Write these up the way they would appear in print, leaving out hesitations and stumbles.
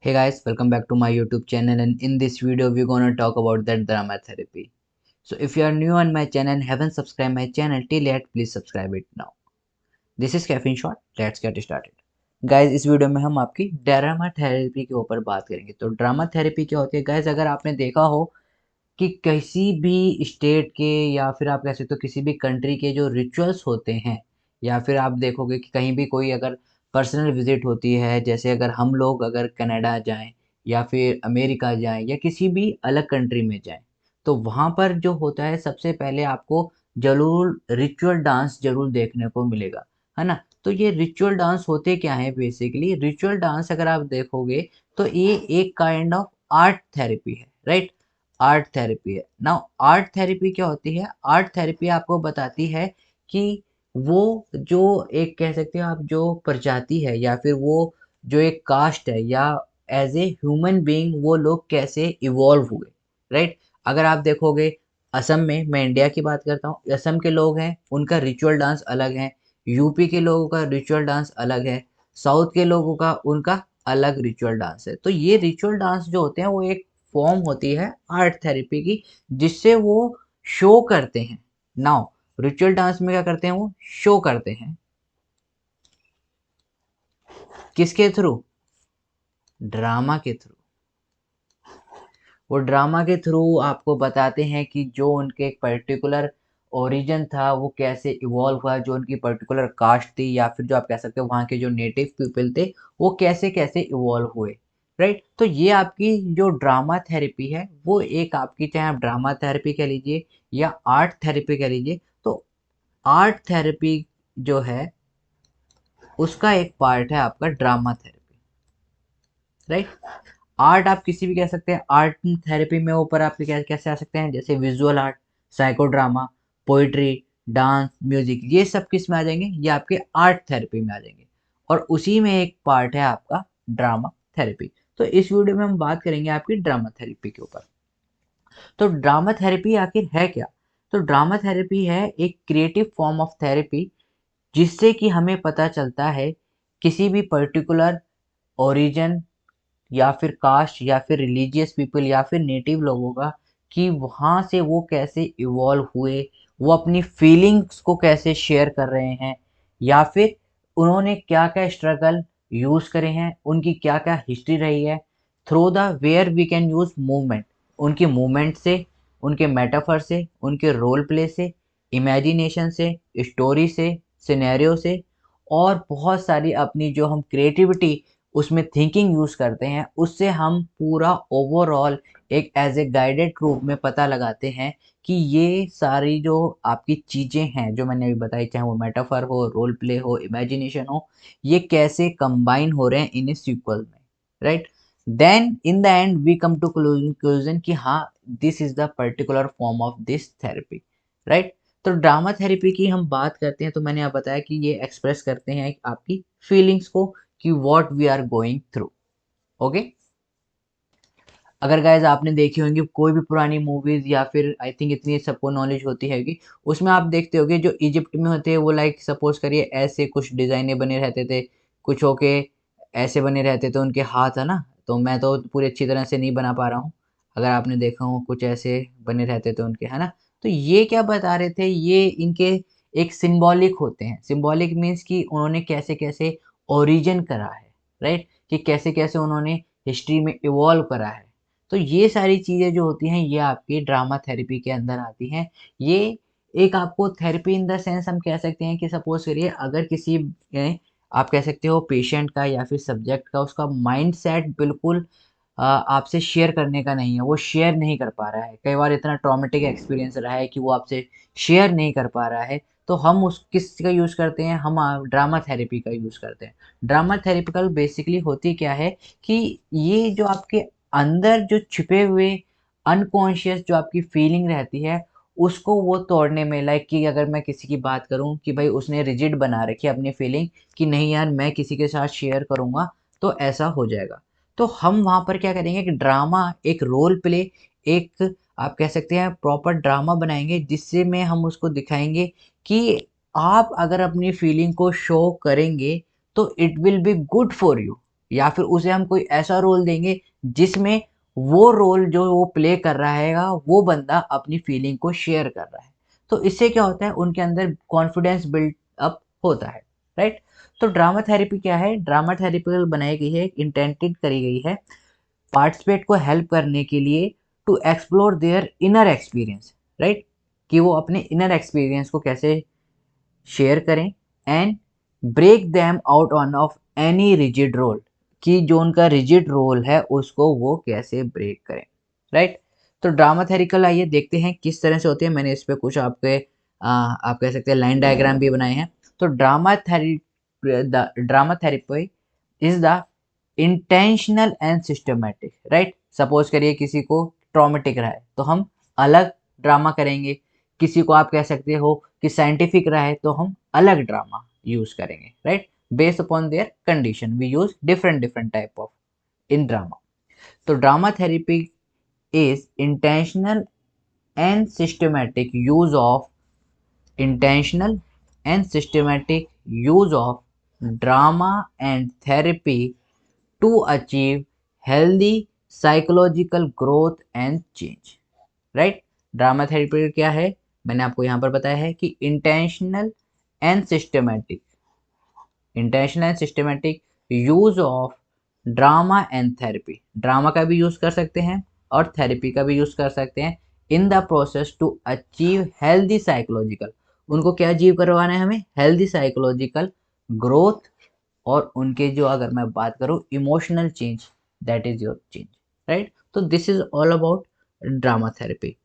Hey guys, welcome back to my YouTube channel, and in this video we're gonna talk about that drama therapy. So if you are new on my channel and haven't subscribed my channel till yet, please subscribe it now. This is Caffeine Shot. Let's get started. Guys इस video में हम आपकी drama therapy के ऊपर बात करेंगे। तो drama therapy क्या होती है गाइज, अगर आपने देखा हो कि किसी भी स्टेट के या फिर आप कह सकते हो किसी भी कंट्री के जो रिचुअल्स होते हैं, या फिर आप देखोगे कि कहीं भी कोई अगर पर्सनल विजिट होती है, जैसे अगर हम लोग अगर कनाडा जाएं या फिर अमेरिका जाएं या किसी भी अलग कंट्री में जाएं, तो वहाँ पर जो होता है सबसे पहले आपको जरूर रिचुअल डांस जरूर देखने को मिलेगा, है ना। तो ये रिचुअल डांस होते क्या है, बेसिकली रिचुअल डांस अगर आप देखोगे तो ये एक काइंड ऑफ आर्ट थेरेपी है, राइट। आर्ट थेरेपी है। नाउ आर्ट थेरेपी क्या होती है? आर्ट थेरेपी आपको बताती है कि वो जो एक कह सकते हो आप जो प्रजाति है या फिर वो जो एक कास्ट है या एज ए ह्यूमन बीइंग वो लोग कैसे इवॉल्व हुए, राइट। अगर आप देखोगे असम में, मैं इंडिया की बात करता हूँ, असम के लोग हैं उनका रिचुअल डांस अलग है, यूपी के लोगों का रिचुअल डांस अलग है, साउथ के लोगों का उनका अलग रिचुअल डांस है। तो ये रिचुअल डांस जो होते हैं वो एक फॉर्म होती है आर्ट थेरेपी की, जिससे वो शो करते हैं। नाउ रिचुअल डांस में क्या करते हैं, वो शो करते हैं किसके थ्रू? ड्रामा के थ्रू। वो ड्रामा के थ्रू आपको बताते हैं कि जो उनके एक पर्टिकुलर ओरिजिन था वो कैसे इवॉल्व हुआ, जो उनकी पर्टिकुलर कास्ट थी या फिर जो आप कह सकते हो वहाँ के जो नेटिव पीपल थे वो कैसे कैसे इवॉल्व हुए, राइट। तो ये आपकी जो ड्रामा थेरेपी है वो एक आपकी, चाहे आप ड्रामा थेरेपी कह लीजिए या आर्ट थेरेपी कह लीजिए, तो आर्ट थेरेपी जो है उसका एक पार्ट है आपका ड्रामा थेरेपी, राइट। आर्ट आप किसी भी कह सकते हैं। आर्ट थेरेपी में ऊपर आप कैसे आ सकते हैं, जैसे visual art, psycho drama, poetry, dance, music, ये सब किस में आ जाएंगे? ये आपके आर्ट थेरेपी में आ जाएंगे। और उसी में एक पार्ट है आपका ड्रामा थेरेपी। तो इस वीडियो में हम बात करेंगे आपकी ड्रामा थेरेपी के ऊपर। तो ड्रामा थेरेपी आखिर है क्या? तो ड्रामा थेरेपी है एक क्रिएटिव फॉर्म ऑफ थेरेपी जिससे कि हमें पता चलता है किसी भी पर्टिकुलर ओरिजिन या फिर कास्ट या फिर रिलीजियस पीपल या फिर नेटिव लोगों का, कि वहाँ से वो कैसे इवॉल्व हुए, वो अपनी फीलिंग्स को कैसे शेयर कर रहे हैं, या फिर उन्होंने क्या क्या स्ट्रगल यूज़ करे हैं, उनकी क्या क्या हिस्ट्री रही है। Through the where we can use movement, उनके मूवमेंट से, उनके मेटाफर से, उनके रोल प्ले से, इमेजिनेशन से, स्टोरी से, सिनेरियो से, और बहुत सारी अपनी जो हम क्रिएटिविटी उसमें थिंकिंग यूज़ करते हैं, उससे हम पूरा ओवरऑल एक एज ए गाइडेड रूप में पता लगाते हैं कि ये सारी जो आपकी चीज़ें हैं जो मैंने अभी बताई, चाहे वो मेटाफर हो, रोल प्ले हो, इमेजिनेशन हो, ये कैसे कंबाइन हो रहे हैं इन ए सीक्वल में, right. Then in the end we come to conclusion कि हाँ, this is the particular form of this therapy, right. तो ड्रामा थेरेपी की हम बात करते हैं तो मैंने आप बताया कि ये एक्सप्रेस करते हैं आपकी फीलिंग्स को, कि what we are going through, okay. अगर गाइज आपने देखी होंगी कोई भी पुरानी मूवीज, या फिर आई थिंक इतनी सबको नॉलेज होती है कि उसमें आप देखते होगे जो इजिप्ट में होते हैं वो लाइक सपोज करिए ऐसे कुछ डिजाइने बने रहते थे, कुछ होके ऐसे बने रहते थे उनके हाथ, है ना। तो मैं तो पूरी अच्छी तरह से नहीं बना पा रहा हूँ, अगर आपने देखा हो कुछ ऐसे बने रहते थे उनके, है ना। तो ये क्या बता रहे थे, ये इनके एक सिंबॉलिक होते हैं। सिंबॉलिक मीन्स कि उन्होंने कैसे कैसे ओरिजिन करा है, राइट, कि कैसे कैसे उन्होंने हिस्ट्री में इवॉल्व करा है। तो ये सारी चीज़ें जो होती हैं ये आपकी ड्रामा थेरेपी के अंदर आती हैं। ये एक आपको थेरेपी इन द सेंस हम कह सकते हैं कि सपोज़ करिए अगर किसी आप कह सकते हो पेशेंट का या फिर सब्जेक्ट का उसका माइंडसेट बिल्कुल आपसे शेयर करने का नहीं है, वो शेयर नहीं कर पा रहा है। कई बार इतना ट्रॉमेटिक एक्सपीरियंस रहा है कि वो आपसे शेयर नहीं कर पा रहा है, तो हम उस किसका यूज़ करते हैं, हम ड्रामा थेरेपी का यूज़ करते हैं। ड्रामा थेरेपिकल बेसिकली होती क्या है कि ये जो आपके अंदर जो छिपे हुए अनकॉन्शियस जो आपकी फीलिंग रहती है उसको वो तोड़ने में, लाइक कि अगर मैं किसी की बात करूं कि भाई उसने रिजिड बना रखी है अपनी फीलिंग कि नहीं यार मैं किसी के साथ शेयर करूंगा तो ऐसा हो जाएगा, तो हम वहाँ पर क्या करेंगे कि ड्रामा एक रोल प्ले, एक आप कह सकते हैं प्रॉपर ड्रामा बनाएंगे जिससे में हम उसको दिखाएंगे कि आप अगर अपनी फीलिंग को शो करेंगे तो it will be good for you, या फिर उसे हम कोई ऐसा रोल देंगे जिसमें वो रोल जो वो प्ले कर रहा है वो बंदा अपनी फीलिंग को शेयर कर रहा है। तो इससे क्या होता है, उनके अंदर कॉन्फिडेंस बिल्ड अप होता है, राइट। तो ड्रामा थेरेपी क्या है, ड्रामा थेरेपी बनाई गई है, इंटेंटेड करी गई है पार्टिसिपेट को हेल्प करने के लिए to explore their inner experience, right, कि वो अपने इनर एक्सपीरियंस को कैसे शेयर करें and break them out on of any rigid role, कि जो उनका रिजिड रोल है उसको वो कैसे ब्रेक करें, राइट। तो ड्रामा थेरिकल आइए देखते हैं किस तरह से होते हैं। मैंने इस पे कुछ आपके आप कह सकते हैं लाइन डायग्राम भी बनाए हैं। तो drama therapy is the intentional and systematic, right. Suppose करिए किसी को ट्रॉमेटिक रहा है तो हम अलग ड्रामा करेंगे, किसी को आप कह सकते हो कि साइंटिफिक रहा है तो हम अलग ड्रामा यूज करेंगे, right. Based upon their condition we use different different type of in drama. तो drama therapy is intentional and systematic use of intentional and systematic use of drama and therapy to achieve healthy psychological growth and change, right। Drama therapy क्या है, मैंने आपको यहाँ पर बताया है कि intentional and systematic use of drama and therapy, drama का भी यूज कर सकते हैं और थेरेपी का भी यूज कर सकते हैं in the process to achieve healthy psychological, उनको क्या अचीव करवाना है हमें, हेल्दी साइकोलॉजिकल ग्रोथ, और उनके जो अगर मैं बात करूँ emotional change, that is your change, right. तो this is all about drama therapy.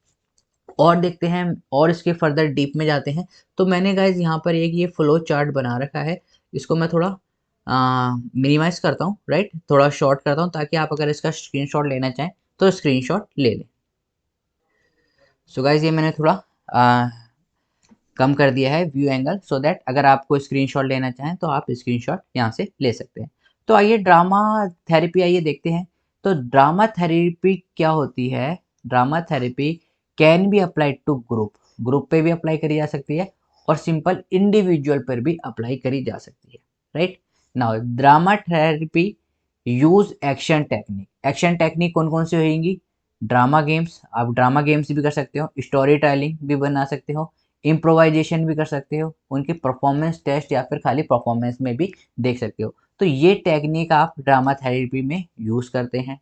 और देखते हैं और इसके फर्दर डीप में जाते हैं। तो मैंने गाइज यहाँ पर एक ये फ्लो चार्ट बना रखा है, इसको मैं थोड़ा मिनिमाइज करता हूँ, राइट, थोड़ा शॉर्ट करता हूँ ताकि आप अगर इसका स्क्रीनशॉट लेना चाहें तो स्क्रीनशॉट ले लें। सो गाइज ये मैंने थोड़ा कम कर दिया है व्यू एंगल, सो दैट अगर आपको स्क्रीनशॉट लेना चाहें तो आप स्क्रीनशॉट यहाँ से ले सकते हैं। तो आइए ड्रामा थेरेपी आइए देखते हैं। तो ड्रामा थेरेपी क्या होती है, drama therapy can be applied to group, group पे भी अप्लाई करी जा सकती है और सिंपल इंडिविजुअल पर भी अप्लाई करी जा सकती है, right. Now drama therapy use action technique, action technique कौन कौन सी होंगी, ड्रामा गेम्स, आप ड्रामा गेम्स भी कर सकते हो, स्टोरी टेलिंग भी बना सकते हो, इम्प्रोवाइजेशन भी कर सकते हो, उनके परफॉर्मेंस टेस्ट या फिर खाली परफॉर्मेंस में भी देख सकते हो। तो ये टेक्निक आप ड्रामा थेरेपी में यूज करते हैं।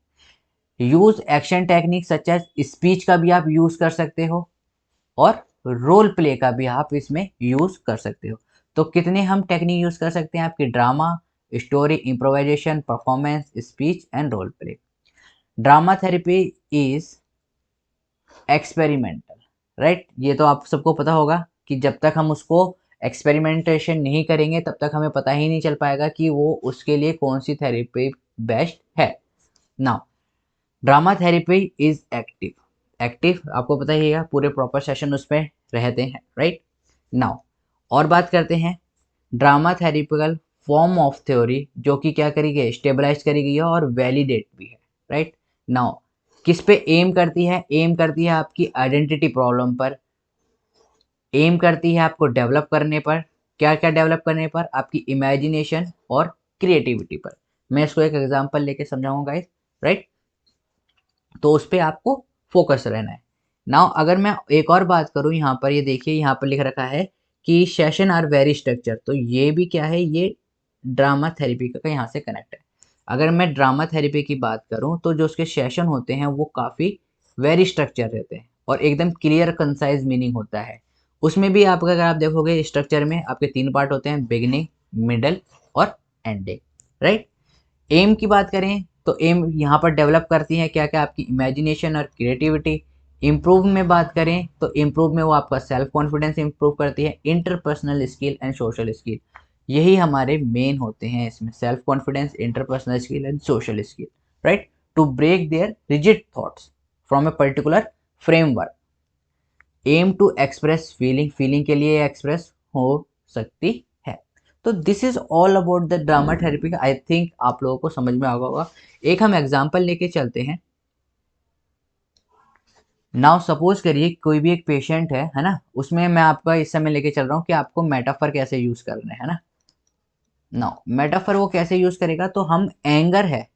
Use action technique such as speech का भी आप यूज कर सकते हो और रोल प्ले का भी आप इसमें यूज कर सकते हो। तो कितने हम टेक्निक यूज कर सकते हैं आपकी, drama, story, improvisation, performance, speech and role play. Drama therapy is experimental, right. ये तो आप सबको पता होगा कि जब तक हम उसको एक्सपेरिमेंटेशन नहीं करेंगे तब तक हमें पता ही नहीं चल पाएगा कि वो उसके लिए कौन सी थेरेपी बेस्ट है। Now drama therapy is active, active आपको पता ही है, पूरे प्रॉपर सेशन उस पर रहते हैं, राइट। नाउ और बात करते हैं ड्रामा थेरेपिकल फॉर्म ऑफ थ्योरी जो कि क्या करी गई, स्टेबलाइज करी गई है और वैलिडेट भी है, राइट। नाउ किस पे एम करती है, एम करती है आपकी आइडेंटिटी प्रॉब्लम पर, एम करती है आपको डेवलप करने पर, क्या क्या डेवलप करने पर, आपकी इमेजिनेशन और क्रिएटिविटी पर। मैं इसको एक एग्जांपल लेके समझाऊंगा गाइस, राइट। तो उस पर आपको फोकस रहना है। नाउ अगर मैं एक और बात करूं, यहाँ पर ये देखिए यहाँ पर लिख रखा है कि सेशन आर वेरी स्ट्रक्चर, तो ये भी क्या है, ये ड्रामा थेरेपी का यहाँ से कनेक्ट है। अगर मैं ड्रामा थेरेपी की बात करूं तो जो उसके सेशन होते हैं वो काफ़ी वेरी स्ट्रक्चर रहते हैं और एकदम क्लियर कंसाइज मीनिंग होता है। उसमें भी आप अगर आप देखोगे स्ट्रक्चर में आपके 3 पार्ट होते हैं, बिगिनिंग, मिडल और एंडिंग, राइट। एम की बात करें तो एम यहाँ पर डेवलप करती है क्या क्या, आपकी इमेजिनेशन और क्रिएटिविटी। इम्प्रूव में बात करें तो इम्प्रूव में वो आपका सेल्फ कॉन्फिडेंस इम्प्रूव करती है, interpersonal skill and social skill, यही हमारे मेन होते हैं इसमें, self confidence, interpersonal skill and social skill, right. To break their rigid thoughts from a particular framework, aim to express feeling, feeling के लिए express हो सकती है। तो this is all about the drama therapy. I think आप लोगों को समझ में आ गया होगा। एक हम एग्जांपल लेके चलते हैं। नाउ सपोज करिए कोई भी एक पेशेंट है ना, उसमें मैं आपका इस समय लेके चल रहा हूँ कि आपको मेटाफर कैसे यूज करना है ना। नो, मेटाफर वो कैसे यूज करेगा, तो हम एंगर है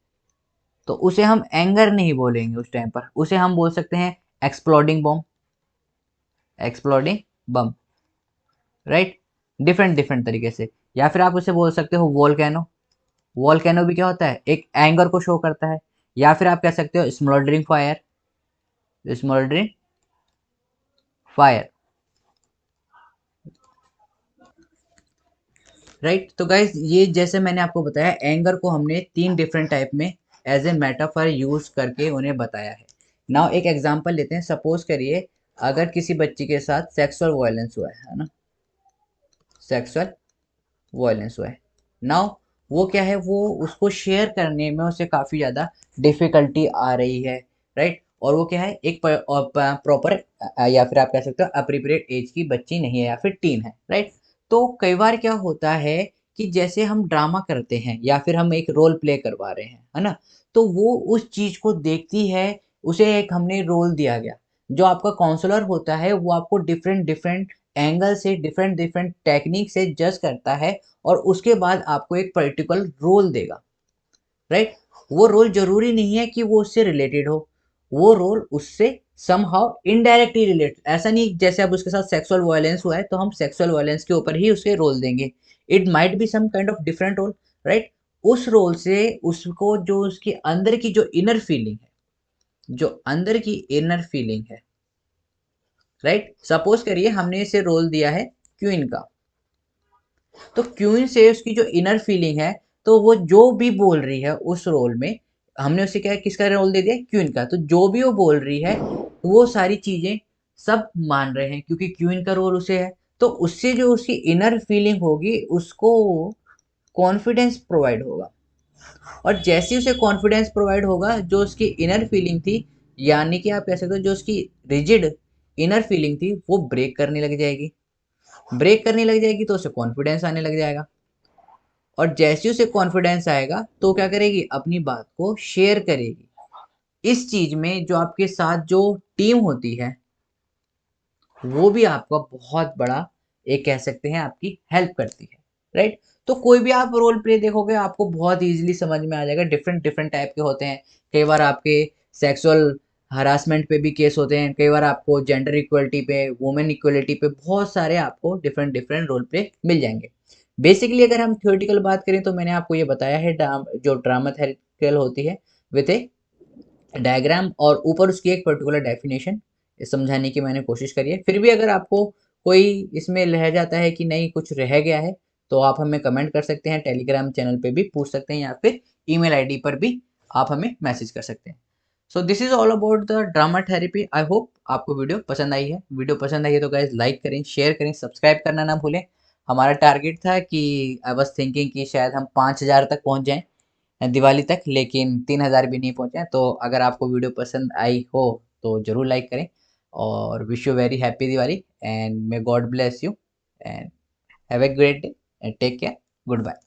तो उसे हम एंगर नहीं बोलेंगे उस टाइम पर, उसे हम बोल सकते हैं एक्सप्लोडिंग बॉम्ब, एक्सप्लोडिंग बम, राइट। डिफरेंट डिफरेंट तरीके से। या फिर आप उसे बोल सकते हो वोल्केनो, वोल्केनो भी क्या होता है, एक एंगर को शो करता है। या फिर आप कह सकते हो smouldering fire, smouldering fire, right. तो गाइज ये जैसे मैंने आपको बताया, एंगर को हमने तीन डिफरेंट टाइप में एज ए मेटाफर यूज करके उन्हें बताया है। नाउ एक एग्जांपल लेते हैं, सपोज करिए अगर किसी बच्ची के साथ सेक्सुअल वायलेंस हुआ है ना, सेक्सुअल वायलेंस हुआ है। नाउ वो क्या है, वो उसको शेयर करने में उसे काफ़ी ज़्यादा डिफ़िकल्टी आ रही है, राइट। और वो क्या है, एक प्रॉपर या फिर आप कह सकते हो अप्रोप्रिएट एज की बच्ची नहीं है या फिर टीन है, राइट। तो कई बार क्या होता है कि जैसे हम ड्रामा करते हैं या फिर हम एक रोल प्ले करवा रहे हैं, है ना, तो वो उस चीज़ को देखती है, उसे एक हमने रोल दिया गया। जो आपका काउंसलर होता है वो आपको डिफरेंट डिफरेंट एंगल से, डिफरेंट डिफरेंट टेक्निक से जज करता है और उसके बाद आपको एक पर्टिकुलर रोल देगा, राइट। वो रोल जरूरी नहीं है कि वो उससे रिलेटेड हो, वो रोल उससे समहाउ इनडायरेक्टली रिलेटेड, ऐसा नहीं जैसे अब उसके साथ सेक्सुअल वायलेंस हुआ है तो हम सेक्सुअल वायलेंस के ऊपर ही उसके रोल देंगे। It might be some kind of different role, right. उस रोल से उसको जो उसकी अंदर की जो इनर फीलिंग है, जो अंदर की इनर फीलिंग है, राइट। सपोज करिए हमने इसे रोल दिया है क्वीन का, तो क्वीन से उसकी जो इनर फीलिंग है, तो वो जो भी बोल रही है उस रोल में, हमने उसे क्या किसका रोल दे दिया, क्वीन का, तो जो भी वो बोल रही है वो सारी चीजें सब मान रहे हैं क्योंकि क्वीन का रोल उसे है। तो उससे जो उसकी इनर फीलिंग होगी उसको कॉन्फिडेंस प्रोवाइड होगा, और जैसे ही उसे कॉन्फिडेंस प्रोवाइड होगा, जो उसकी इनर फीलिंग थी, यानी कि आप कह सकते हो जो उसकी रिजिड इनर फीलिंग थी वो ब्रेक करने लग जाएगी। ब्रेक करने लग जाएगी तो उसे कॉन्फिडेंस आने लग जाएगा, और जैसे उसे कॉन्फिडेंस आएगा तो क्या करेगी, अपनी बात को शेयर करेगी। इस चीज में जो आपके साथ जो टीम होती है वो भी आपका बहुत बड़ा, एक कह सकते हैं आपकी हेल्प करती है, राइट। तो कोई भी आप रोल प्ले देखोगे आपको बहुत इजीली समझ में आ जाएगा, डिफरेंट डिफरेंट टाइप के होते हैं। कई बार आपके सेक्सुअल हरासमेंट पे भी केस होते हैं, कई बार आपको जेंडर इक्वलिटी पे, वुमेन इक्वलिटी पे, बहुत सारे आपको डिफरेंट डिफरेंट रोल प्ले मिल जाएंगे। बेसिकली अगर हम थ्योरेटिकल बात करें तो मैंने आपको ये बताया है, जो ड्रामा थेरेटिकल होती है विथ ए डायग्राम और ऊपर उसकी एक पर्टिकुलर डेफिनेशन समझाने की मैंने कोशिश करी है। फिर भी अगर आपको कोई इसमें रह जाता है कि नहीं कुछ रह गया है, तो आप हमें कमेंट कर सकते हैं, टेलीग्राम चैनल पे भी पूछ सकते हैं या फिर ईमेल आईडी पर भी आप हमें मैसेज कर सकते हैं। So this is all about the drama therapy. I hope आपको वीडियो पसंद आई है। वीडियो पसंद आई है तो गाइज लाइक करें, शेयर करें, सब्सक्राइब करना ना भूलें। हमारा टारगेट था कि आई वॉज थिंकिंग कि शायद हम 5,000 तक पहुंच जाएं दिवाली तक, लेकिन 3,000 भी नहीं पहुंचे हैं। तो अगर आपको वीडियो पसंद आई हो तो ज़रूर लाइक करें, और wish you very happy Diwali and may God bless you and have a great day and take care. Good bye.